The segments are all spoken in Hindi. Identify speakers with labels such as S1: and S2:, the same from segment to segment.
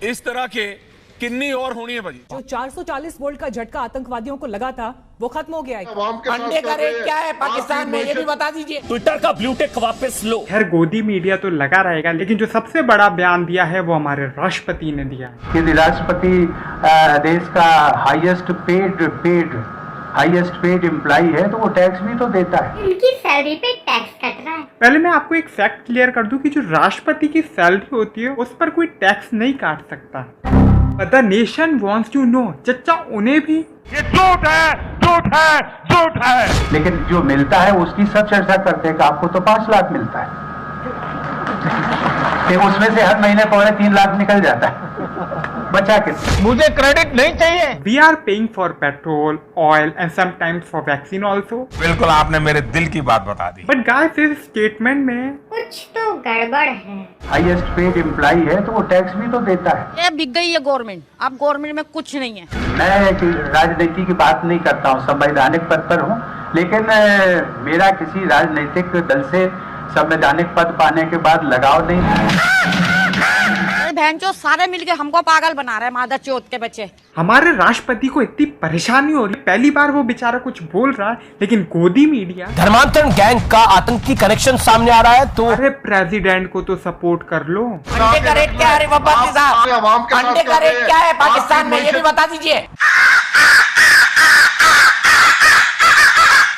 S1: इस तरह के किन्नी और होनी है भाजी।
S2: जो 440 वोल्ट का झटका आतंकवादियों को लगा था वो खत्म हो गया है।
S3: अंडे का रेट क्या है पाकिस्तान में, ये भी बता दीजिए।
S1: ट्विटर का ब्लू टिक वापस लो।
S4: खैर गोदी मीडिया तो लगा रहेगा, लेकिन जो सबसे बड़ा बयान दिया है वो हमारे राष्ट्रपति ने दिया है।
S5: यदि राष्ट्रपति देश का हाईएस्ट पेड एम्प्लॉई है तो वो टैक्स भी तो देता है।
S6: इनकी सैलरी पे टैक्स कट रहा है।
S4: पहले मैं आपको एक फैक्ट क्लियर कर दूं कि जो राष्ट्रपति की सैलरी होती है उस पर कोई टैक्स नहीं काट सकता। The nation wants to know, चच्चा उन्हें भी
S7: ये झूठ है।
S5: लेकिन जो मिलता है उसकी सब चर्चा करते हैं कि आपको तो 5 लाख मिलता है, तो उसमें से हर महीने 3 लाख निकल जाता है। बचा के
S7: मुझे क्रेडिट नहीं चाहिए।
S4: We are paying for petrol, oil and sometimes for vaccine also.
S7: बिल्कुल आपने मेरे दिल की बात बता दी।
S4: बट गाइस इस स्टेटमेंट में
S6: कुछ तो गड़बड़ है।
S5: हाईएस्ट पेड एम्प्लॉई है तो वो टैक्स भी तो देता है।
S3: ये बिक गई है गवर्नमेंट, अब गवर्नमेंट में कुछ नहीं है।
S5: मैं राजनीति की बात नहीं करता हूँ, संवैधानिक पद पर हूँ, लेकिन मेरा किसी राजनीतिक दल से संवैधानिक पद पाने के बाद लगाव नहीं।
S3: बहनचोद सारे मिलके हमको पागल बना रहे हैं, मादा चोद के बच्चे।
S4: हमारे राष्ट्रपति को इतनी परेशानी हो रही है, पहली बार वो बेचारा कुछ बोल रहा है, लेकिन गोदी मीडिया
S1: धर्मांतरण गैंग का आतंकी कनेक्शन सामने आ रहा है तो
S4: अरे प्रेसिडेंट को तो सपोर्ट कर लो।
S3: अंडे का रेट क्या है वफाकी साहब? अंडे का रेट क्या है पाकिस्तान में, ये भी बता दीजिए।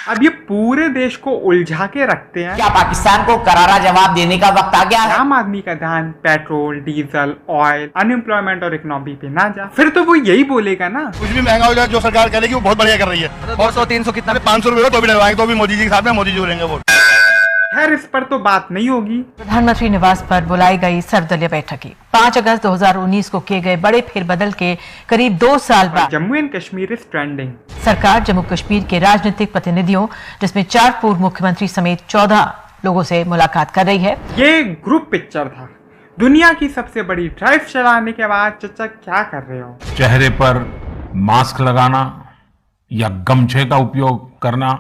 S4: अब ये पूरे देश को उलझा के रखते हैं।
S3: क्या पाकिस्तान को करारा जवाब देने का वक्त आ गया है?
S4: आम आदमी का ध्यान पेट्रोल, डीजल, ऑयल, अनएम्प्लॉयमेंट और इकोनॉमी पे ना जा, फिर तो वो यही बोलेगा ना
S7: कुछ भी महंगा हो जाए जो सरकार करेगी वो बहुत बढ़िया कर रही है। 200-300 कितना 500 रुपए तो भी डलवाएंगे तो भी मोदी जी के साथ में मोदी जी बोलेंगे वो।
S4: खैर इस पर तो बात नहीं होगी।
S8: प्रधानमंत्री निवास पर बुलाई गई सर्वदलीय बैठक 5 अगस्त 2019 को किए गए बड़े फेरबदल के करीब 2 साल बाद
S4: Jammu and Kashmir is trending.
S8: सरकार जम्मू कश्मीर के राजनीतिक प्रतिनिधियों जिसमें 4 पूर्व मुख्यमंत्री समेत 14 लोगों से मुलाकात कर रही है।
S4: ये ग्रुप पिक्चर था। दुनिया की सबसे बड़ी ड्राइव चलाने के बाद चचा क्या कर रहे हो?
S9: चेहरे पर मास्क लगाना या गमछे का उपयोग करना,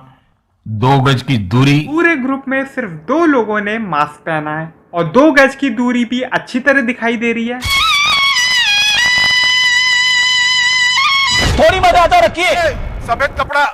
S9: 2 गज की दूरी।
S4: पूरे ग्रुप में सिर्फ 2 लोगों ने मास्क पहना है और 2 गज की दूरी भी अच्छी तरह दिखाई दे रही है।
S1: थोड़ी मर्यादा रखिए।
S7: सफेद कपड़ा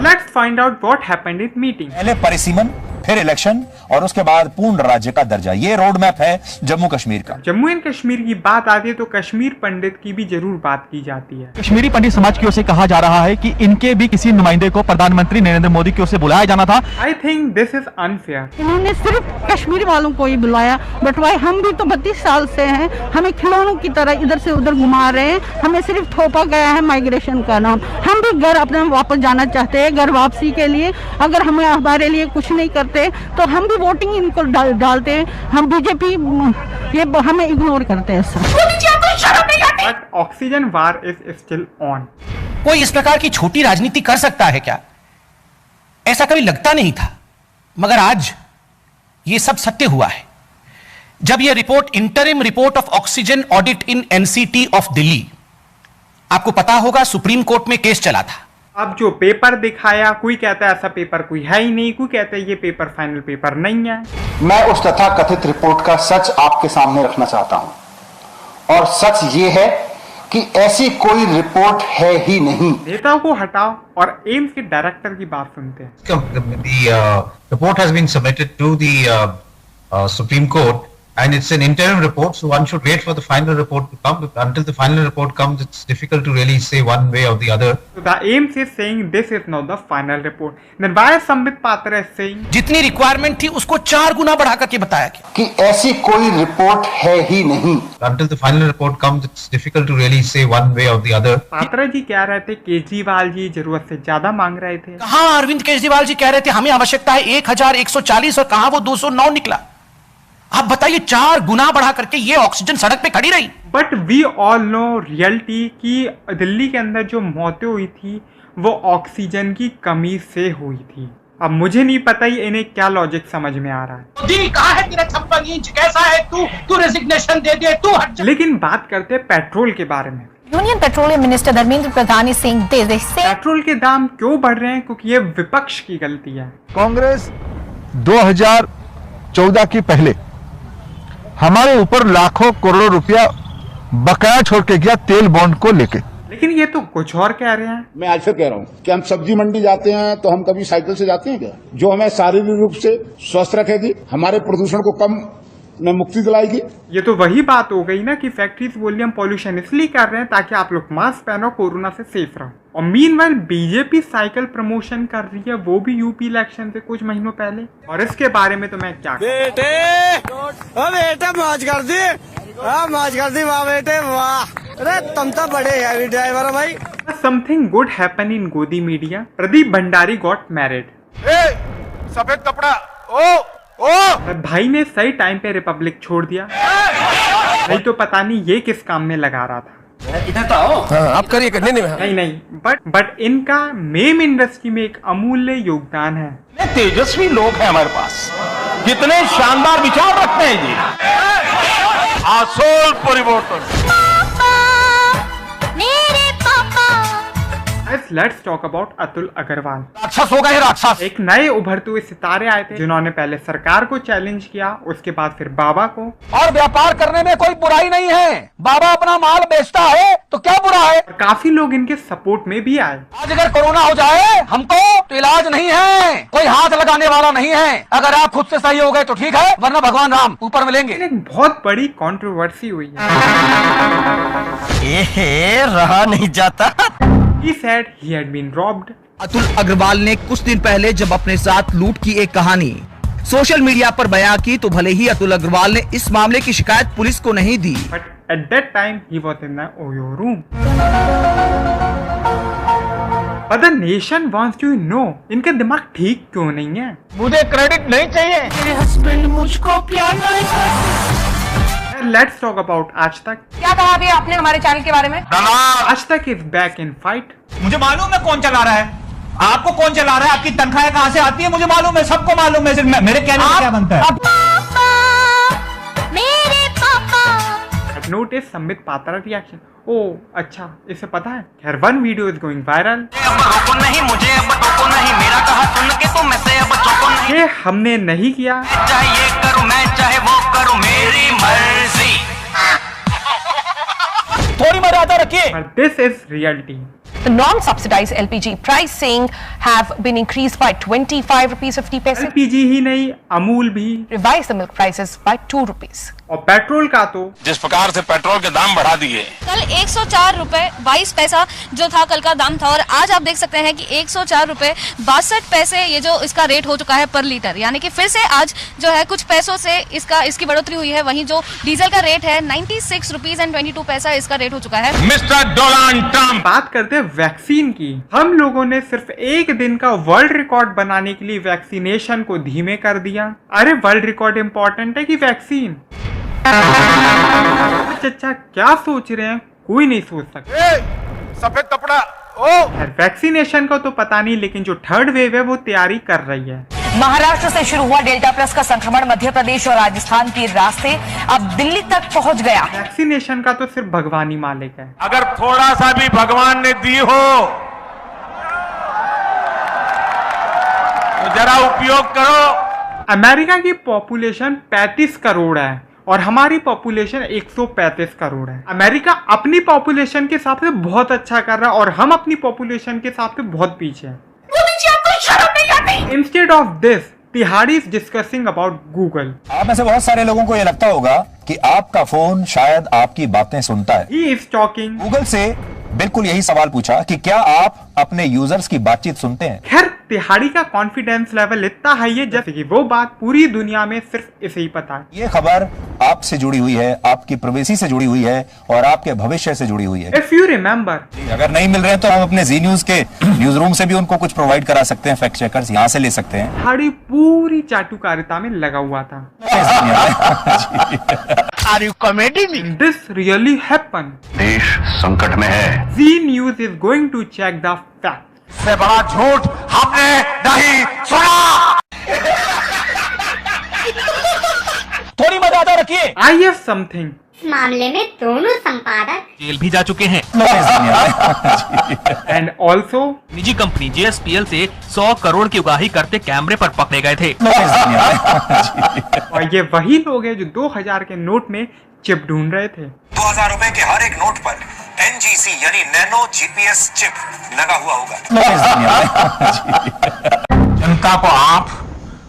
S4: let's find out what happened in meeting.
S10: पहले परिसीमन, फिर इलेक्शन और उसके बाद पूर्ण राज्य का दर्जा, ये रोड मैप है जम्मू कश्मीर का।
S4: जम्मू एंड कश्मीर की बात आती है तो कश्मीर पंडित की भी जरूर बात की जाती है।
S11: कश्मीरी पंडित समाज की ओर से कहा जा रहा है कि इनके भी किसी नुमाइंदे को प्रधानमंत्री नरेंद्र मोदी की ओर से बुलाया जाना था।
S4: I think this is unfair.
S12: इन्होंने सिर्फ कश्मीरी वालों को ही बुलाया, बट वाई हम भी तो 32 साल से हैं, हमें खिलौनों की तरह इधर से उधर घुमा रहे हैं। हमें सिर्फ थोपा गया है माइग्रेशन का नाम। हम भी घर अपने वापस जाना चाहते हैं, घर वापसी के लिए। अगर हमें हमारे लिए कुछ नहीं करते तो हम भी वोटिंग इनको डालते हैं। हम बीजेपी ये हमें इग्नोर करते हैं sir.
S4: But oxygen war is still on.
S1: कोई इस प्रकार की छोटी राजनीति कर सकता है क्या? ऐसा कभी लगता नहीं था, मगर आज ये सब सत्य हुआ है। जब यह report interim report of oxygen audit in NCT of Delhi, आपको पता होगा सुप्रीम कोर्ट में केस चला था।
S4: अब जो पेपर दिखाया, कोई कहता है ऐसा पेपर कोई है ही नहीं, कोई कहता है ये पेपर फाइनल पेपर नहीं है।
S10: मैं उस तथाकथित रिपोर्ट का सच आपके सामने रखना चाहता हूं, और सच ये है कि ऐसी कोई रिपोर्ट है ही नहीं।
S4: नेताओं को हटाओ और एम्स के डायरेक्टर की बात सुनते हैं।
S10: Report has been submitted to the Supreme Court and it's an interim report, so one should wait for the final report to come. Until the final report comes, it's difficult to really say one way or the other.
S4: So the AIMS is saying this is not the final report. Then why is Sambit Patra is saying
S1: जितनी रिक्वायरमेंट थी उसको 4 गुना बढ़ा करके बताया गया
S10: कि ऐसी कोई रिपोर्ट है ही नहीं। Until the final report comes, it's difficult to really say one way or the other.
S4: Patra जी कह रहे थे केजरीवाल जी जरूरत से ज्यादा मांग रहे थे।
S1: कहाँ अरविंद केजरीवाल जी कह रहे थे हमें आवश्यकता है 1140 और कहाँ वो 209 निकला। आप बताइए 4 गुना बढ़ा करके ये ऑक्सीजन सड़क पे खड़ी रही।
S4: But we all know reality कि दिल्ली के अंदर जो मौतें हुई थी वो ऑक्सीजन की कमी से हुई थी। अब मुझे नहीं पता ही इन्हें क्या लॉजिक समझ में आ रहा है।
S1: मोदी कहाँ है तेरा 56 इंच, कैसा है तू रेजिग्नेशन दे दे तू हट।
S4: लेकिन बात करते हैं पेट्रोल के बारे में।
S8: Union petroleum minister Dharmendra Pradhan Singh
S4: petrol के दाम क्यों बढ़ रहे हैं? क्योंकि ये विपक्ष की गलती है।
S11: कांग्रेस 2014 के पहले हमारे ऊपर लाखों करोड़ों रुपया
S13: बकाया छोड़ के गया तेल बॉन्ड को लेके।
S4: लेकिन ये तो कुछ और कह रहे हैं।
S14: मैं आज फिर कह रहा हूँ कि हम सब्जी मंडी जाते हैं तो हम कभी साइकिल से जाते हैं क्या? जो हमें शारीरिक रूप से स्वस्थ रखेगी, हमारे प्रदूषण को कम में मुक्ति दिलाएगी।
S4: ये तो वही बात हो गई ना कि फैक्ट्रीज वॉल्यूम पॉल्यूशन इसलिए कर रहे हैं ताकि आप लोग मास्क पहनो, कोरोना से सेफ रहो। और मीनवाइल बीजेपी साइकिल प्रमोशन कर रही है, वो भी यूपी इलेक्शन से कुछ महीनों पहले। और इसके बारे में तो मैं क्या
S15: बेटे मौज कर दी, मौज कर दी, वाह बेटे वाह, अरे तुम तो बड़े हैवी ड्राइवर हो भाई।
S4: समथिंग गुड हैपन इन गोदी media. Pradeep Bhandari got married.
S7: सफेद कपड़ा
S4: भाई ने सही टाइम पे रिपब्लिक छोड़ दिया। नहीं तो पता नहीं ये किस काम में लगा रहा था।
S15: इधर तो आओ। आप करिए करने
S4: नहीं बट इनका मेम इंडस्ट्री में एक अमूल्य योगदान है।
S9: तेजस्वी लोग हैं हमारे पास, कितने शानदार विचार रखते हैं जी। आसोल परिवर्तन।
S4: Let's talk about Atul Agrawal.
S1: राक्षस हो गए राक्षस।
S4: एक नए उभरते हुए सितारे आए थे जिन्होंने पहले सरकार को चैलेंज किया, उसके बाद फिर बाबा को।
S1: और व्यापार करने में कोई बुराई नहीं है, बाबा अपना माल बेचता है तो क्या बुरा है।
S4: और काफी लोग इनके सपोर्ट में भी आए।
S1: आज अगर कोरोना हो जाए हमको तो इलाज नहीं है, कोई हाथ लगाने वाला नहीं है। अगर आप खुद से सही हो गए तो ठीक है, वरना भगवान राम ऊपर मिलेंगे।
S4: एक बहुत बड़ी कंट्रोवर्सी हुई है।
S15: रहा नहीं जाता।
S4: He said he had been robbed.
S16: Atul Agarwal ने कुछ दिन पहले जब अपने साथ लूट की एक कहानी सोशल मीडिया पर बयां की तो भले ही अतुल अग्रवाल ने इस मामले की शिकायत पुलिस को नहीं दी,
S4: But at that time he was in the Oyo room. But the nation wants to know इनका दिमाग ठीक क्यों नहीं है।
S9: मुझे क्रेडिट नहीं चाहिए।
S3: मेरे हस्बैंड मुझको प्यार नहीं करते।
S4: लेट्स टॉक अबाउट आज तक।
S8: क्या कहा अभी आपने हमारे चैनल के बारे में?
S4: आज तक इज बैक इन फाइट।
S1: मुझे मालूम है कौन चला रहा है, आपको कौन चला रहा है, आपकी तनख्वाह कहां से आती है मुझे मालूम है, सबको मालूम है। सिर्फ मेरे कहने में क्या बनता है।
S6: मेरे पापा।
S4: Notice Sambit Patra reaction. ओ अच्छा, इसे पता है। खैर one video is going viral.
S3: नहीं मुझे अब टोको नहीं, मेरा कहा सुन के तो मैं से अब चौको नहीं।
S4: ये हमने नहीं किया।
S3: चाहे ये करूं मैं चाहे वो करूं, मेरी मर्जी।
S1: थोड़ी मर्यादा रखिए।
S4: This is reality.
S8: The non-subsidized LPG pricing have been increased by 25 rupees 50 paise.
S4: LPG ही नहीं, अमूल भी
S8: Revised the milk prices by 2 rupees.
S4: और पेट्रोल का तो
S9: जिस प्रकार से पेट्रोल के दाम बढ़ा दिए,
S17: कल 104 रुपए 22 पैसा जो था कल का दाम था, और आज आप देख सकते हैं कि 104 रुपए 62 पैसे ये जो इसका रेट हो चुका है पर लीटर। यानी कि फिर से आज जो है कुछ पैसों से इसकी बढ़ोतरी हुई है। वहीं जो डीजल का रेट है 96 रुपीज एंड 22 पैसा इसका रेट हो चुका है।
S9: Mister Donald Trump.
S4: बात करते हैं वैक्सीन की। हम लोगों ने सिर्फ एक दिन का वर्ल्ड रिकॉर्ड बनाने के लिए वैक्सीनेशन को धीमे कर दिया। अरे वर्ल्ड रिकॉर्ड इंपॉर्टेंट है कि वैक्सीन? अच्छा क्या सोच रहे हैं, कोई नहीं सोच सकता।
S7: सफेद कपड़ा
S4: वैक्सीनेशन का तो पता नहीं, लेकिन जो थर्ड वेव है वो तैयारी कर रही है।
S8: महाराष्ट्र से शुरू हुआ डेल्टा प्लस का संक्रमण मध्य प्रदेश और राजस्थान के रास्ते अब दिल्ली तक पहुंच गया।
S4: वैक्सीनेशन का तो सिर्फ भगवान ही मालिक है।
S9: अगर थोड़ा सा भी भगवान ने दी हो तो जरा उपयोग करो।
S4: अमेरिका की पॉपुलेशन 35 करोड़ है और हमारी पॉपुलेशन 135 करोड़ है। अमेरिका अपनी पॉपुलेशन के हिसाब से बहुत अच्छा कर रहा है और हम अपनी पॉपुलेशन के हिसाब से बहुत पीछे हैं। Instead of this, Tihari is discussing about Google.
S18: आप में से बहुत सारे लोगों को यह लगता होगा कि आपका फोन शायद आपकी बातें सुनता है।
S4: He is talking.
S18: गूगल से बिल्कुल यही सवाल पूछा कि क्या आप अपने यूजर्स की बातचीत सुनते हैं।
S4: खैर तिहाड़ी का कॉन्फिडेंस लेवल इतना हाई है जैसे कि वो बात पूरी दुनिया में सिर्फ इसे ही पता है।
S18: ये खबर आपसे जुड़ी हुई है, आपकी प्राइवेसी से जुड़ी हुई है और आपके भविष्य से जुड़ी हुई है।
S4: इफ यू रिमेंबर,
S18: अगर नहीं मिल रहे हैं तो हम अपने जी न्यूज के न्यूज रूम से भी उनको कुछ प्रोवाइड करा सकते हैं। फैक्ट चेकर्स यहाँ से ले सकते हैं।
S4: तिहाड़ी पूरी चाटुकारिता में लगा हुआ था।
S7: Are you kidding?
S4: This really happened.
S7: देश संकट में है।
S4: Zee news is going to check the fact.
S7: से बड़ा झूठ हमने नहीं सुना।
S1: थोड़ी मर्यादा रखिए।
S4: I have something.
S6: इस मामले में दोनों संपादक
S11: जेल भी जा चुके हैं।
S4: एंड ऑल्सो
S11: निजी कंपनी JSPL से 100 करोड़ की उगाही करते कैमरे पर पकड़े गए थे।
S4: और ये वही लोग हैं जो 2000 के नोट में चिप ढूंढ रहे थे।
S18: 2000 रुपए के हर एक नोट पर NGC यानी नैनो GPS चिप लगा हुआ होगा।
S9: जनता को आप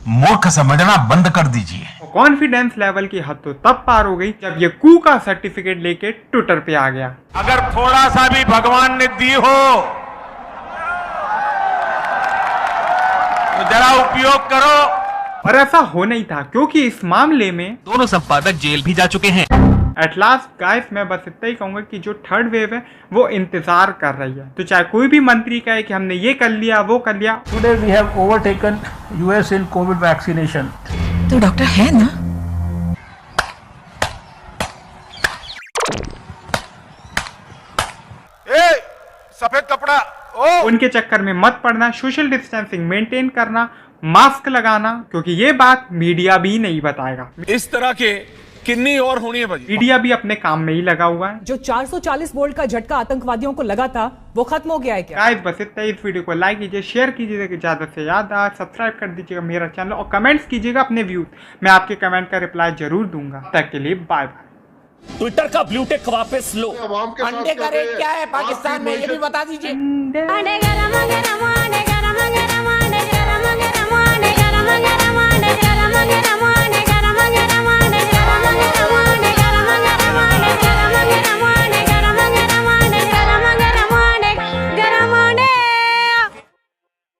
S9: मूर्ख समझना बंद कर दीजिए।
S4: कॉन्फिडेंस लेवल की हद तो तब पार हो गई जब ये कू का सर्टिफिकेट लेके ट्विटर पे आ गया।
S9: अगर थोड़ा सा भी भगवान ने दी हो तो जरा उपयोग करो।
S4: और ऐसा हो नहीं था क्योंकि इस मामले में
S11: दोनों संपादक जेल भी जा चुके हैं।
S4: एट लास्ट गाइस, मैं बस इतना ही कहूंगा कि जो थर्ड वेव है वो इंतजार कर रही है। तो चाहे कोई भी मंत्री कहे कि हमने ये कर लिया वो कर लिया।
S19: Today we have overtaken US in covid vaccination.
S8: तो डॉक्टर है ना?
S7: सफेद कपड़ा
S4: उनके चक्कर में मत पड़ना। सोशल डिस्टेंसिंग मेंटेन करना, मास्क लगाना, क्योंकि ये बात मीडिया भी नहीं बताएगा।
S7: इस तरह के किन्नी और होनी है भाई।
S4: मीडिया भी अपने काम में ही लगा हुआ है।
S2: जो 440 वोल्ट का झटका आतंकवादियों को लगा था वो खत्म हो गया है क्या?
S4: गाइस बस इतना ही। इस वीडियो को लाइक कीजिए, शेयर कीजिएगा, ज्यादा से ज्यादा सब्सक्राइब कर दीजिएगा मेरा चैनल और कमेंट्स कीजिएगा अपने व्यूज। मैं आपके कमेंट का रिप्लाई जरूर दूंगा। तब तक के लिए बाय बाय।
S3: ट्विटर का ब्लू टिक वापस लो। अंडे का रेट क्या है पाकिस्तान में, ये भी बता दीजिए।